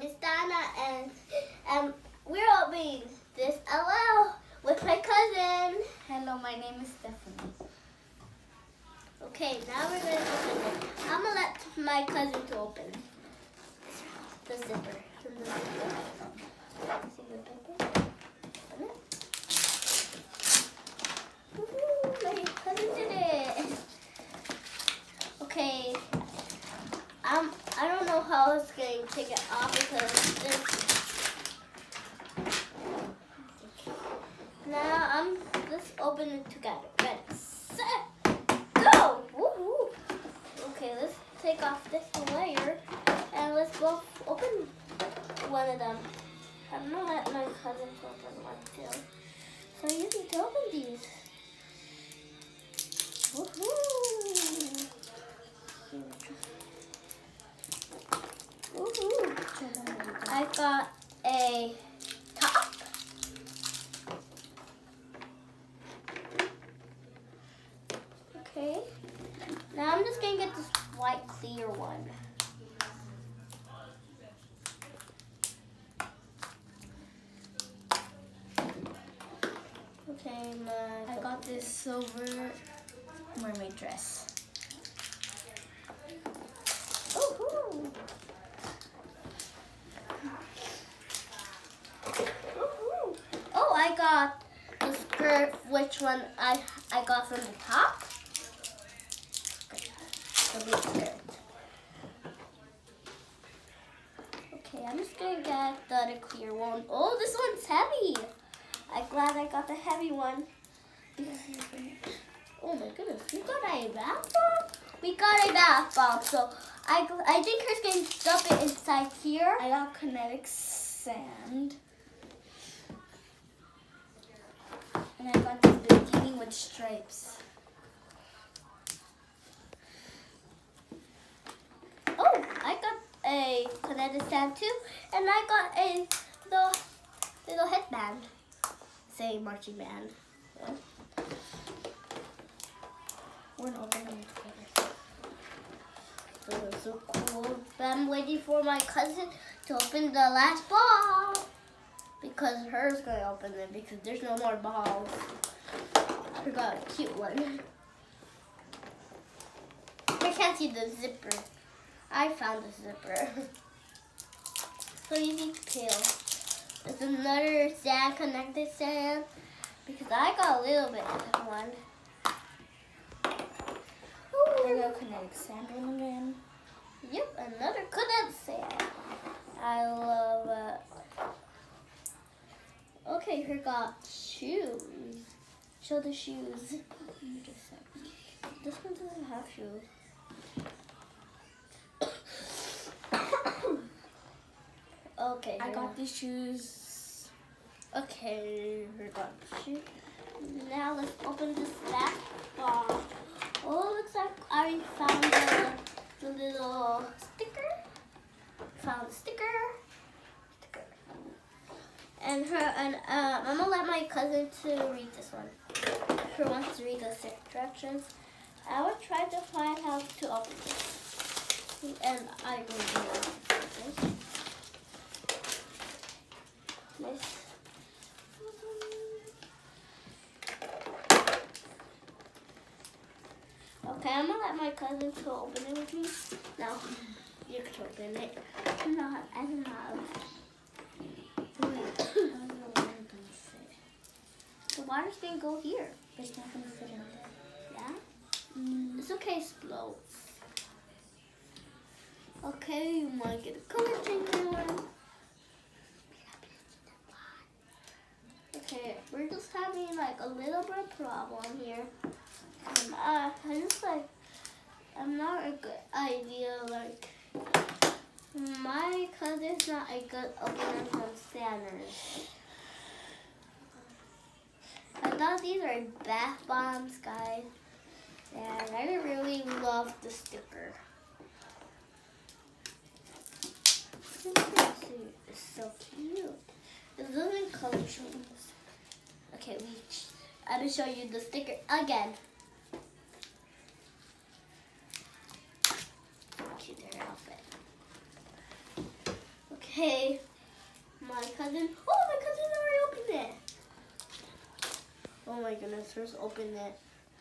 is Donna, and we're opening this LL with my cousin. Hello, my name is Stephanie. Okay, now we're going to open it. I'm going to let my cousin to open the zipper. See the zipper? Open it. Woohoo, my cousin did it. Okay. I don't know how it's going to take it off because this. Now let's open it together. Ready, set, go! Woohoo! Okay, let's take off this layer and let's go open one of them. I'm gonna let my cousin open one too. So you need to open these. Woohoo! Woohoo! I got a top. Okay. Now I'm just gonna get this white clear one. Okay, I got this silver mermaid dress. Woohoo! Woohoo! Oh, I got the skirt. Which one I got from the top? The big skirt. Okay, I'm just gonna get the other clear one. Oh, this one's heavy. I'm glad I got the heavy one. Oh my goodness, we got a bath bomb? We got a bath bomb, so I think Chris can stuff it inside here. I got kinetic sand. And I got this bikini with stripes. Oh, I got a kinetic sand too, and I got a little headband. Say marching band. Yeah. We're not opening them together. So it's so cool. But I'm waiting for my cousin to open the last ball because hers gonna open it because there's no more balls. I got a cute one. I can't see the zipper. I found the zipper. So you need to peel. There's another sand, connected sand, because I got a little bit of one. I got kinetic sand one again. Yep, another connected sand. I love it. Okay, here got shoes. Show the shoes. This one doesn't have shoes. Okay. I got these shoes. Okay, we got shoes. Now let's open this last ball. Oh, looks like I found the little sticker. Found the sticker. And I'm gonna let my cousin to read this one. Her wants to read the directions. I will try to find how to open this. And I will do it. Nice. Okay, I'm gonna let my cousin to open it with me. Now, you can open it. I'm not. The water's gonna go here. But it's not going to fit in there. Yeah? It's okay, slow. Okay, you might get a color changing one. Okay, we're just having like a little bit of problem here. And I'm not a good idea, like, my cousin's not a good opener from Sanders. I thought these are bath bombs, guys. And I really love the sticker. It's so cute. It doesn't color change. Okay, I'm gonna show you the sticker again. Cute their outfit. Okay. Okay, my cousin. Oh, my cousin already opened it. Oh my goodness, first open it.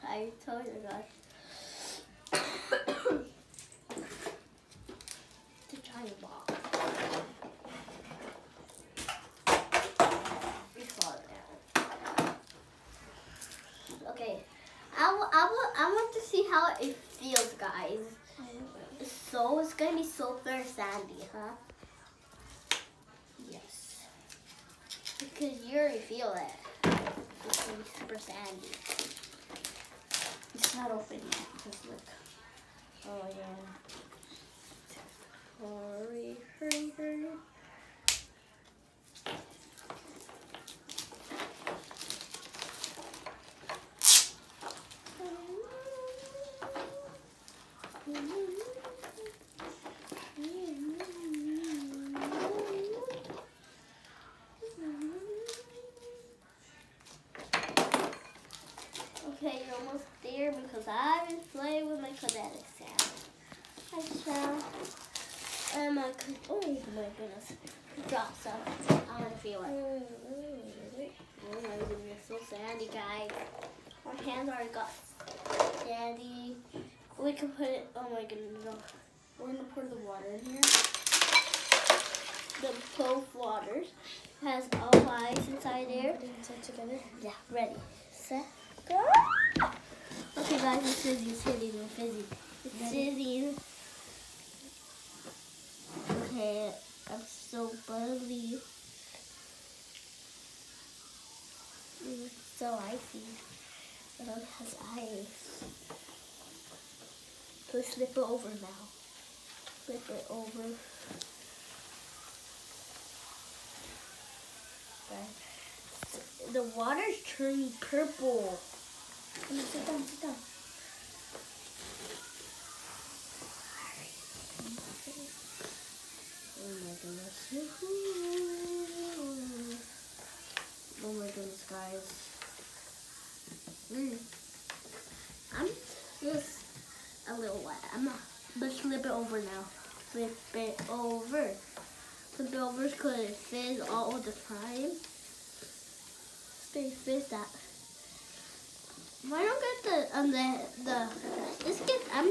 I told you guys. The giant ball. We fall down. Okay, I want to see how it feels, guys. So it's gonna be super sandy, huh? Yes. Because you already feel it. It's gonna be super sandy. It's not open yet. Just look. Oh yeah. Hurry, hurry, hurry. Okay, you're almost there because I've been playing with my kinetic sound. I found and my oh my goodness, drop some. I want to feel it. Oh my goodness, so sandy, guys. My hands already got sandy. We can put it. Oh my goodness, no. We're gonna pour the water in here. The both waters has all ice inside there. Put it inside together. Yeah, ready, set, go. Okay, guys, it's fizzy, it's hitting, it's fizzy. It's fizzy. Okay, I'm so bubbly. It's so icy. It all has ice. Let's flip it over now. Flip it over. The water's turning purple. Come on, sit down, sit down. Oh my goodness. Oh my goodness, guys. I'm just a little wet. Let's flip it over now. Flip it over. Flip it over because it fizz all the time. Stay fizz that. Why don't get I'm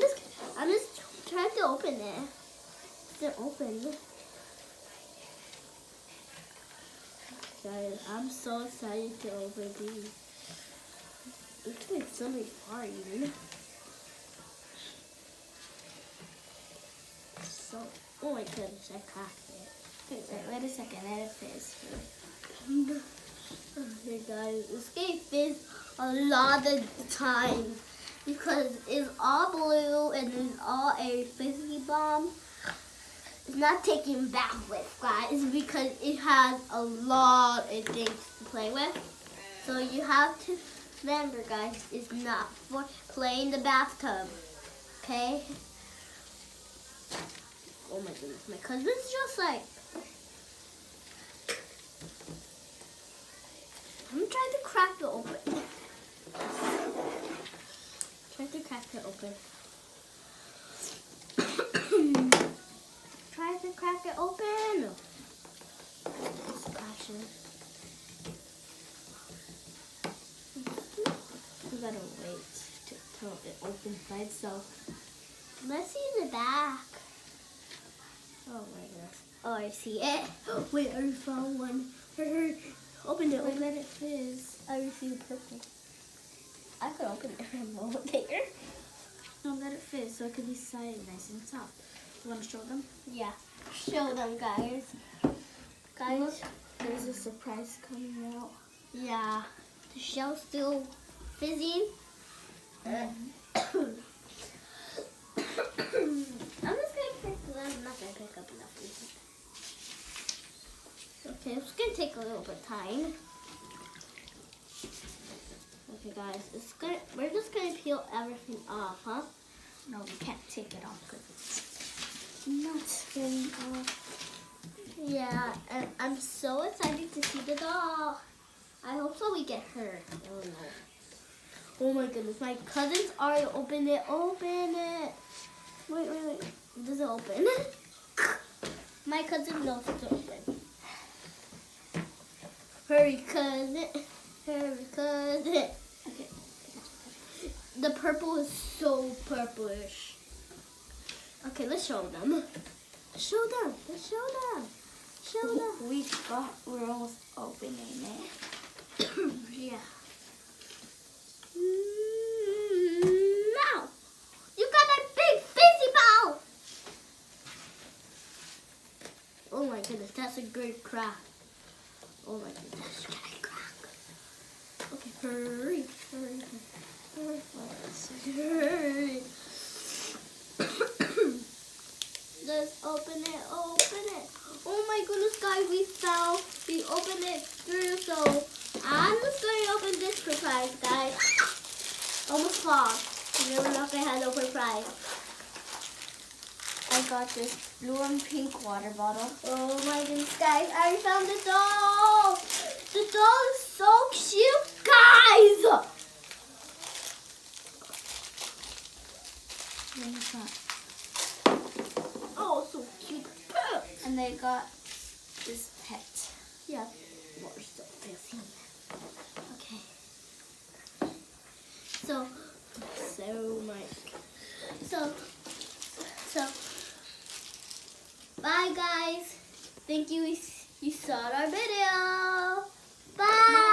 just trying to open it. It's open. Guys, I'm so excited to open these. It's like so many far even. So, oh my goodness, I cracked it. Wait a second, let it fizz. Okay guys, this game fizz a lot of times because it's all blue and it's all a fizzy bomb. It's not taking bath with, guys, because it has a lot of things to play with. So you have to remember, guys, it's not for playing the bathtub, okay? Oh my goodness, my cousin's just like, I'm trying to crack it open. Try to crack it open. Try to crack it open. Splashing. We gotta wait till it opens by itself. Let's see the back. Oh my goodness. Oh, I see it. Wait, I found one. Open it. Wait, let it fizz. I see the purple. I could open it from over there. No, let it fizz so it can be side nice and soft. You wanna show them? Yeah. Show them, guys. Guys. There's a surprise coming out. Yeah. The shell's still fizzing. I'm just gonna pick. I'm not gonna pick up enough. Okay, it's gonna take a little bit of time. Okay, guys, we're just gonna peel everything off, huh? No, we can't take it off because it's not spinning off. Yeah, and I'm so excited to see the doll. I hope so we get her. Oh no. Oh my goodness, my cousin's already opened it. Open it. Wait. Does it open? My cousin knows to open. Hurry, cousin. Hurry, cousin. Okay. The purple is so purplish. Okay, let's show them. Show them. Let's show them. Show them. We're almost opening it. Yeah. Now, you got a big fizzy ball. Oh my goodness, that's a great crack. Oh my goodness, can I crack? Okay, hurry, hurry, hurry, hurry. Let's open it, open it. Oh my goodness, guys, we fell. We opened it through, so I'm just going to open this surprise, guys. Almost fall. You never know if I had open prize. I got this blue and pink water bottle. Oh my goodness, guys, I found the doll. The doll is so cute, guys. Then we got- Oh, so cute. And they got this pet. Yeah, we're so busy. Okay. So much. So, bye guys. Thank you. You saw our video. Bye.